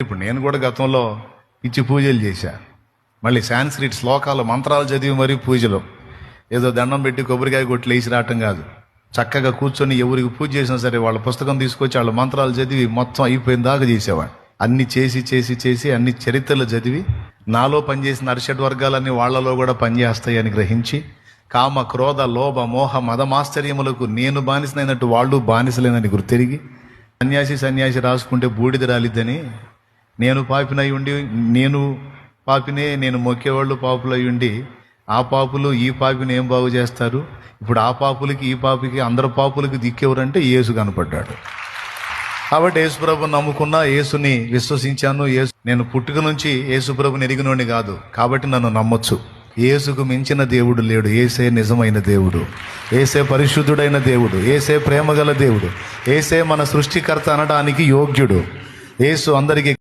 ఇప్పుడు నేను కూడా గతంలో ఇచ్చి పూజలు చేశా. మళ్ళీ సాంస్క్రిట్ శ్లోకాలు మంత్రాలు చదివి మరీ పూజలు, ఏదో దండం పెట్టి కొబ్బరికాయ కొట్టి లేచి రావటం కాదు. చక్కగా కూర్చొని ఎవరికి పూజ చేసినా సరే వాళ్ళ పుస్తకం తీసుకొచ్చి వాళ్ళ మంత్రాలు చదివి మొత్తం అయిపోయిన దాకా చేసేవాడు. అన్ని చేసి అన్ని చరిత్రలు చదివి నాలో పనిచేసిన అరిషడ్ వర్గాలన్నీ వాళ్లలో కూడా పనిచేస్తాయని గ్రహించి కామ క్రోధ లోభ మోహ మదమాశ్చర్యములకు నేను బానిసనైనట్టు వాళ్ళు బానిసలేనని గుర్తెరిగి సన్యాసి రాసుకుంటే బూడిద రాలిద్దని నేను పాపినై ఉండి నేను మొక్కేవాళ్ళు పాపులై ఉండి ఆ పాపులు ఈ పాపిని ఏం బాగు చేస్తారు? ఇప్పుడు ఆ పాపులకి ఈ పాపికి అందరు పాపులకి దిక్కేవరంటే యేసు కనపడ్డాడు. కాబట్టి యేసుప్రభుని నమ్ముకున్నా, యేసుని విశ్వసించాను. నేను పుట్టుక నుంచి యేసుప్రభుని ఎరిగినోడిని కాదు, కాబట్టి నన్ను నమ్మొచ్చు. యేసుకు మించిన దేవుడు లేడు. యేసే నిజమైన దేవుడు, యేసే పరిశుద్ధుడైన దేవుడు, యేసే ప్రేమగల దేవుడు, యేసే మన సృష్టికర్త అనడానికి యోగ్యుడు. యేసు అందరికీ